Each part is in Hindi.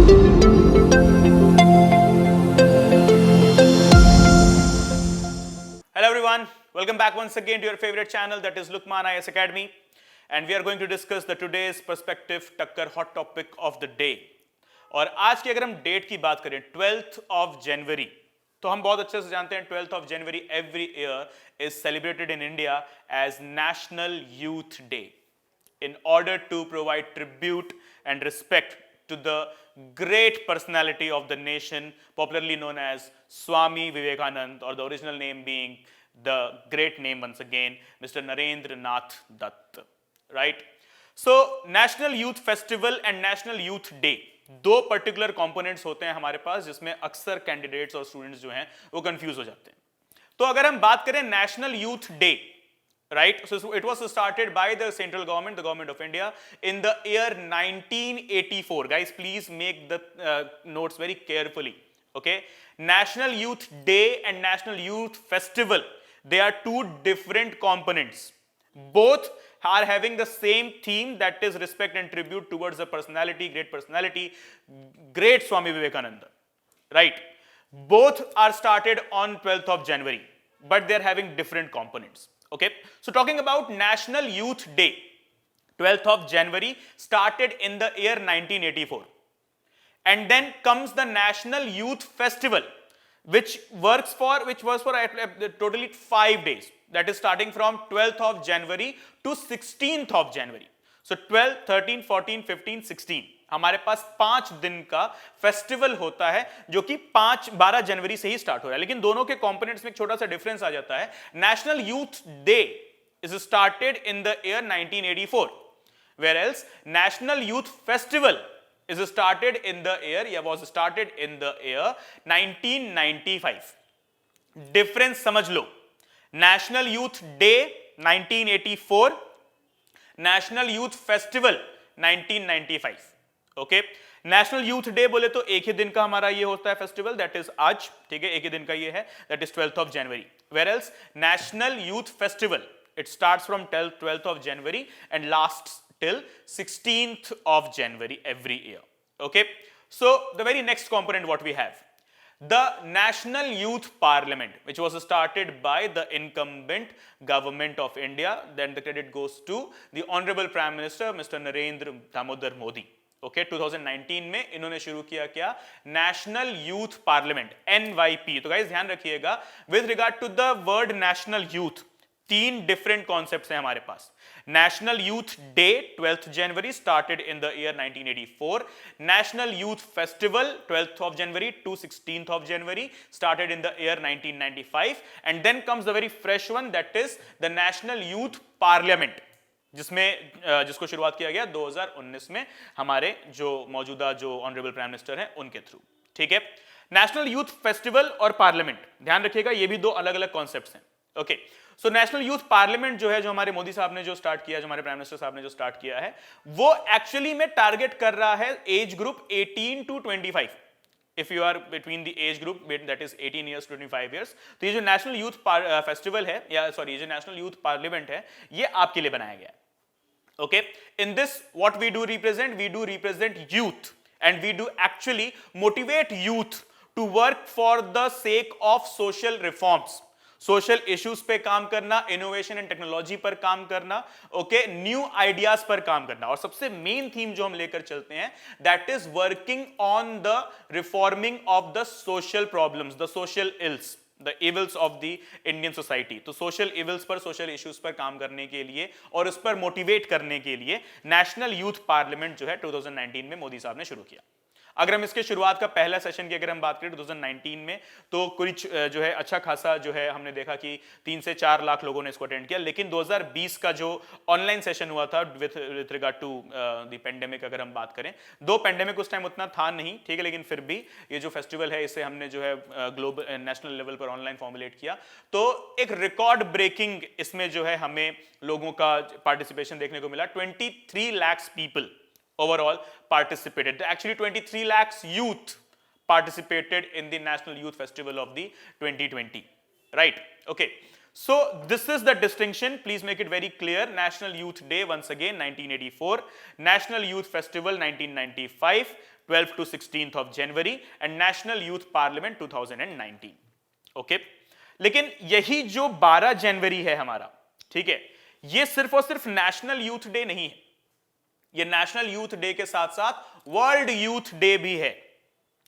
Hello everyone, welcome back once again to your favorite channel, that is Lukman IAS Academy, and we are going to discuss the today's perspective टक्कर hot topic of the day. और आज की अगर हम डेट की बात करें 12th of January, तो हम बहुत अच्छे से जानते हैं 12th of January every year is celebrated in India as National Youth Day in order to provide tribute and respect to the great personality of the nation, popularly known as Swami Vivekanand, or the original name being the great name once again, Mr. Narendra Nath Dutt, right? So National Youth Festival and National Youth Day, दो पर्टिकुलर कंपोनेंट्स होते हैं हमारे पास जिसमें अक्सर कैंडिडेट्स और स्टूडेंट्स जो हैं वो कंफ्यूज हो जाते हैं. तो अगर हम बात करें national youth day, right? So it was started by the central government, the government of India, in the year 1984. Guys, please make the notes very carefully. Okay, National Youth Day and National Youth Festival, they are two different components. Both are having the same theme, that is respect and tribute towards the personality, great Swami Vivekananda, right? Both are started on 12th of January, but they are having different components. Okay, so talking about National Youth Day, 12th of January started in the year 1984, and then comes the National Youth Festival, which was for totally 5 days, that is starting from 12th of January to 16th of January. So 12, 13, 14, 15, 16 हमारे पास 5 दिन का फेस्टिवल होता है जो कि 12 जनवरी से ही स्टार्ट हो रहा है. लेकिन दोनों के कंपोनेंट्स में एक छोटा सा डिफरेंस आ जाता है. National youth day is started in the year 1984, whereas national youth festival is started in the year, was started in the year 1995. Difference समझ लो. National youth day 1984, national youth festival 1995. Okay, national youth day बोले तो एक ही दिन का हमारा ये होता है फेस्टिवल, दैट इज आज, ठीक है, एक ही दिन का ये है, that is 12th of January. Whereas national youth festival, it starts from 12th of January and lasts till 16th of January every year. Okay, so the very next component what we have, the National Youth Parliament, which was started by the incumbent government of India. Then the credit goes to the Honorable Prime Minister Mr. Narendra Damodar Modi. Okay, 2019 में इन्होंने शुरू किया क्या, नेशनल यूथ पार्लियामेंट, NYP. तो गाइस ध्यान रखिएगा, with regard to the word national youth, 3 different concepts हैं हमारे पास. National youth day 12th January started in the year 1984. National Youth Festival 12th of January to 16th of January started in the year 1995. And then comes the very fresh one, that is the National Youth Parliament, जिसको शुरुआत किया गया 2019 में हमारे जो मौजूदा जो ऑनरेबल प्राइम मिनिस्टर हैं उनके थ्रू. ठीक है, नेशनल यूथ फेस्टिवल और पार्लियामेंट, ध्यान रखिएगा ये भी 2 अलग अलग कॉन्सेप्ट्स हैं. Okay, so national youth parliament जो है, जो हमारे मोदी साहब ने जो स्टार्ट किया, जो हमारे प्राइम मिनिस्टर साहब ने जो स्टार्ट किया है, वो एक्चुअली में टारगेट कर रहा है age group 18 to 25. If you are between the age group that is 18 years to 25 years, तो ये जो नेशनल यूथ फेस्टिवल है, या सॉरी ये जो नेशनल यूथ पार्लियामेंट है, ये आपके लिए बनाया गया है. Okay, in this what we do represent youth, and we do actually motivate youth to work for the sake of social reforms, social issues पे काम करना, इनोवेशन एंड टेक्नोलॉजी पर काम करना, ओके, न्यू आइडियाज पर काम करना. और सबसे मेन थीम जो हम लेकर चलते हैं, that is working on the reforming of the social problems, the social ills, the evils of the Indian society. तो सोशल इवल्स पर, सोशल इश्यूज पर काम करने के लिए और उस पर मोटिवेट करने के लिए नेशनल यूथ पार्लियामेंट जो है 2019 में मोदी साहब ने शुरू किया. अगर हम इसके शुरुआत का पहला सेशन की अगर हम बात करें 2019 में, तो कुछ जो है अच्छा खासा जो है हमने देखा कि 3 से 4 लाख लोगों ने इसको अटेंड किया. लेकिन 2020 का जो ऑनलाइन सेशन हुआ था with regard to the pandemic, अगर हम बात करें, दो पेंडेमिक उस टाइम उतना था नहीं, ठीक है, लेकिन फिर भी ये जो फेस्टिवल है इसे हमने जो है ग्लोबल नेशनल लेवल पर ऑनलाइन फॉर्मुलेट किया. तो एक रिकॉर्ड ब्रेकिंग इसमें जो है हमें लोगों का पार्टिसिपेशन देखने को मिला. 23 lakhs people overall participated. Actually 23 lakhs youth participated in the National Youth Festival of the 2020, right? Okay, so this is the distinction, please make it very clear. National Youth Day once again 1984, National Youth Festival 1995, 12th to 16th of January and National Youth Parliament 2019. Okay, लेकिन यही जो 12 जनवरी है हमारा, ठीक है, ये सिर्फ और सिर्फ नेशनल यूथ डे नहीं है, ये नेशनल यूथ डे के साथ साथ वर्ल्ड यूथ डे भी है.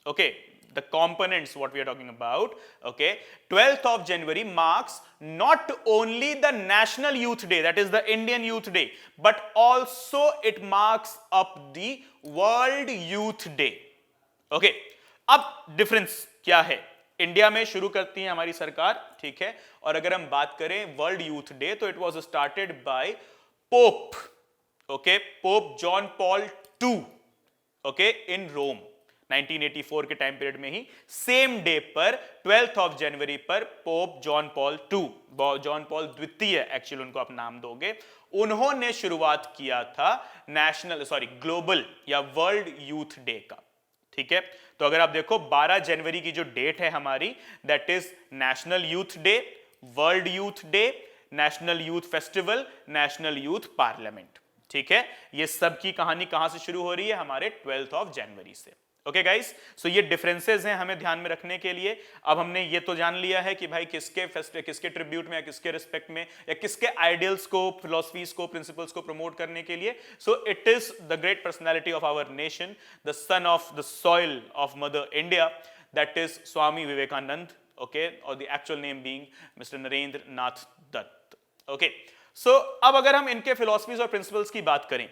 Okay, the components what we are talking about, okay, 12th of January marks not only the National Youth Day, that is the Indian Youth Day, but also it marks up the World Youth Day. Okay, अब difference क्या है? इंडिया में शुरू करती है हमारी सरकार, ठीक है, और अगर हम बात करें वर्ल्ड यूथ डे तो it was started by Pope, okay, Pope John Paul two, okay, in Rome 1984 के टाइम पीरियड में ही सेम डे पर 12th ऑफ जनवरी पर Pope John Paul two, John Paul द्वितीय एक्चुअली उनको आप नाम दोगे, उन्होंने शुरुआत किया था ग्लोबल या वर्ल्ड यूथ डे का. ठीक है, तो अगर आप देखो 12 जनवरी की जो डेट है हमारी, that is national youth day, world youth day, national youth festival, national youth parliament. ठीक है, ये सब की कहानी कहां से शुरू हो रही है? हमारे 12th ऑफ जनवरी से. ओके गाइस, सो ये डिफरेंसेस हैं हमें ध्यान में रखने के लिए. अब हमने ये तो जान लिया है कि भाई किसके ट्रिब्यूट में या किसके रिस्पेक्ट में या किसके आइडियल्स को, फिलॉसफीज को, प्रिंसिपल्स को प्रमोट करने के लिए. So it is the great personality of our nation, the son of the soil of mother India, that is Swami Vivekananda. Okay, और the actual name being mister Narendra Nath Datta. Okay, so अब अगर हम इनके फिलॉसफीज और प्रिंसिपल्स की बात करें,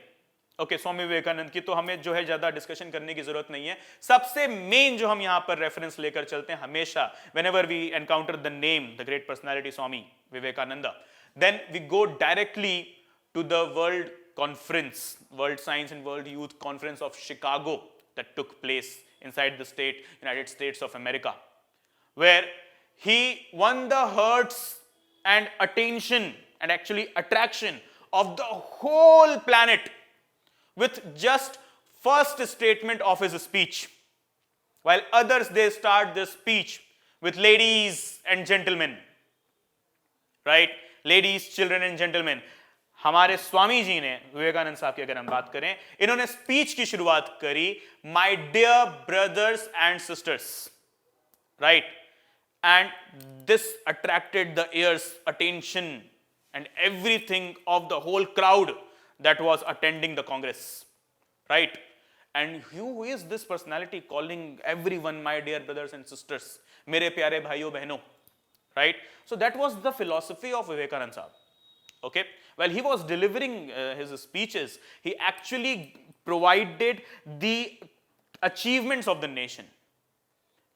ओके, स्वामी विवेकानंद की, तो हमें जो है ज्यादा डिस्कशन करने की जरूरत नहीं है. सबसे मेन जो हम यहां पर रेफरेंस लेकर चलते हैं हमेशा, whenever we encounter the name the great personality Swami Vivekananda, then we go directly to the world conference, world science and world youth conference of Chicago that took place inside the United States of America, where he won the hearts and attention and actually attraction of the whole planet with just first statement of his speech, while others they start their speech with ladies and gentlemen, right? Ladies, children and gentlemen. हमारे स्वामी जी ने, विवेकानंद साहब की अगर हम बात करें, इन्होंने स्पीच की शुरुआत करी, my dear brothers and sisters, right? And this attracted the ears, attention and everything of the whole crowd that was attending the Congress, right? And who is this personality calling everyone my dear brothers and sisters, mere pyare bhaiyo behno, right? So that was the philosophy of Vivekanand Sahab. Okay, while he was delivering his speeches, he actually provided the achievements of the nation,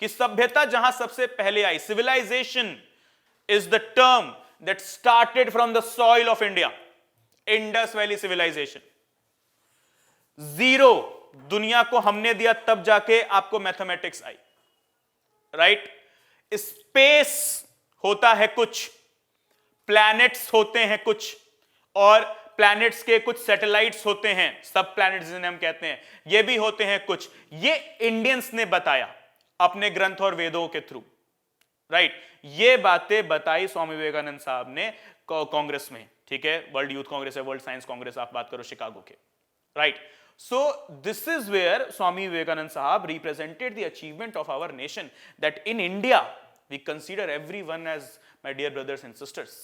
कि सभ्यता जहां सबसे पहले आई, civilization is the term that started from the soil of India, Indus Valley civilization. Zero दुनिया को हमने दिया, तब जाके आपको मैथमेटिक्स आई, राइट? स्पेस होता है कुछ, प्लैनेट्स होते हैं कुछ, और प्लैनेट्स के कुछ सैटेलाइट्स होते हैं, सब प्लैनेट्स जिन्हें हम कहते हैं, ये भी होते हैं कुछ. ये इंडियंस ने बताया अपने ग्रंथ और वेदों के थ्रू, राइट? ये बातें बताई स्वामी विवेकानंद साहब ने कांग्रेस में. ठीक है, वर्ल्ड यूथ कांग्रेस है, वर्ल्ड साइंस कांग्रेस आप बात करो शिकागो के, right? So this is where Swami Vivekananda sahab represented the achievement of our nation, that in India we consider everyone as my dear brothers and sisters.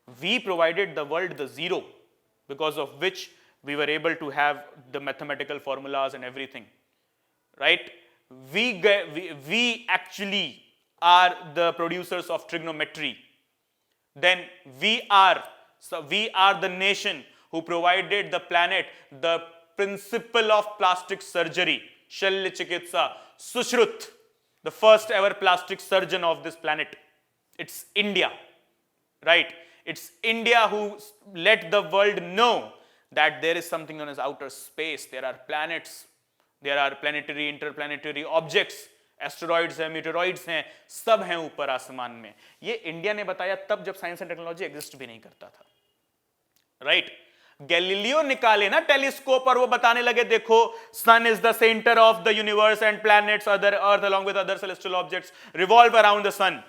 We provided the world the zero, because of which we were able to have the mathematical formulas and everything, right? We actually are the producers of trigonometry. Then we are the nation who provided the planet the principle of plastic surgery, Shalya Chikitsa, Sushrut, the first ever plastic surgeon of this planet. It's India, right? It's India who let the world know that there is something known as outer space. There are planets, there are planetary, interplanetary objects, asteroids हैं, मीटेरॉइड्स हैं, सब हैं ऊपर आसमान में. ये इंडिया ने बताया तब जब साइंस एंड टेक्नोलॉजी एग्जिस्ट भी नहीं करता था, राइट? गैलीलियो निकाले ना टेलीस्कोप और वो बताने लगे, देखो sun is the centre of the universe and planets, other earth along with other celestial objects revolve around the sun.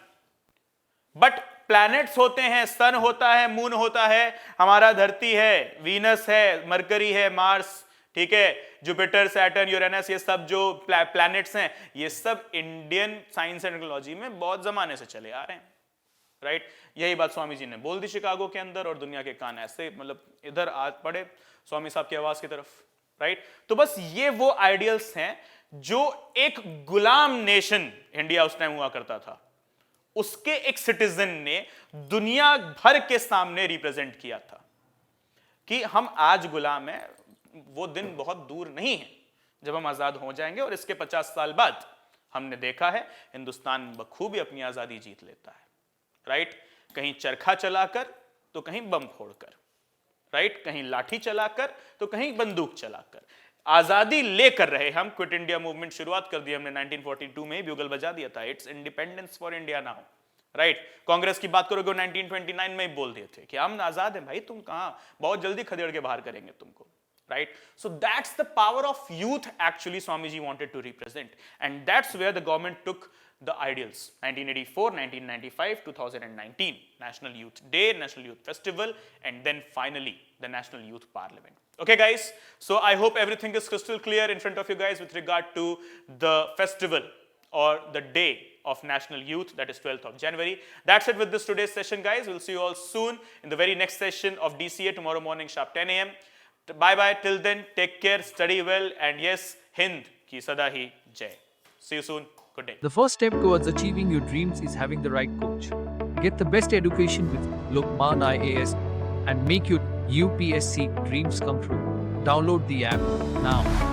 But planets होते हैं, सन होता है, मून होता है, हमारा धरती है, वीनस है, मरकरी है, मार्स, ठीक है, जुपिटर, सैटर्न, यूरेनस, ये सब जो प्लैनेट्स हैं, ये सब इंडियन साइंस एंड टेक्नोलॉजी में बहुत जमाने से चले आ रहे हैं, राइट। यही बात स्वामी जी ने बोल दी शिकागो के अंदर, और दुनिया के कान ऐसे मतलब इधर आ पड़े स्वामी साहब की आवाज की तरफ, राइट। तो बस ये वो आइडियल्स हैं जो एक गुलाम नेशन इंडिया उस टाइम हुआ करता था, उसके एक सिटीजन ने दुनिया भर के सामने रिप्रेजेंट किया था कि हम आज गुलाम हैं, वो दिन बहुत दूर नहीं है जब हम आजाद हो जाएंगे। और इसके 50 साल बाद हमने देखा है हिंदुस्तान बखूबी अपनी आजादी जीत लेता है, राइट। कहीं चरखा चलाकर तो कहीं बम फोड़कर, राइट, कहीं लाठी चलाकर तो कहीं बंदूक चलाकर आजादी लेकर रहे हम। क्विट इंडिया मूवमेंट शुरुआत कर दी हमने 1942 में, ब्यूगल बजा दिया था, it's independence for India now, right. Congress की बात करोगे 1929 में ही बोल दिए थे कि हम आजाद हैं भाई, तुम कहां, बहुत जल्दी खदेड़ के बाहर करेंगे तुमको, right? So that's the power of youth actually Swamiji wanted to represent, and that's where the government took the ideals. 1984, 1995, 2019, National Youth Day, National Youth Festival, and then finally the National Youth Parliament. Okay guys, so I hope everything is crystal clear in front of you guys with regard to the festival or the day of National Youth, that is 12th of January. That's it with this today's session guys. We'll see you all soon in the very next session of DCA tomorrow morning sharp 10 a.m. Bye bye till then, take care, study well, and yes, Hind ki sada hi jai. See you soon. Good day. The first step towards achieving your dreams is having the right coach. Get the best education with Lokman IAS and make your UPSC dreams come true. Download the app now.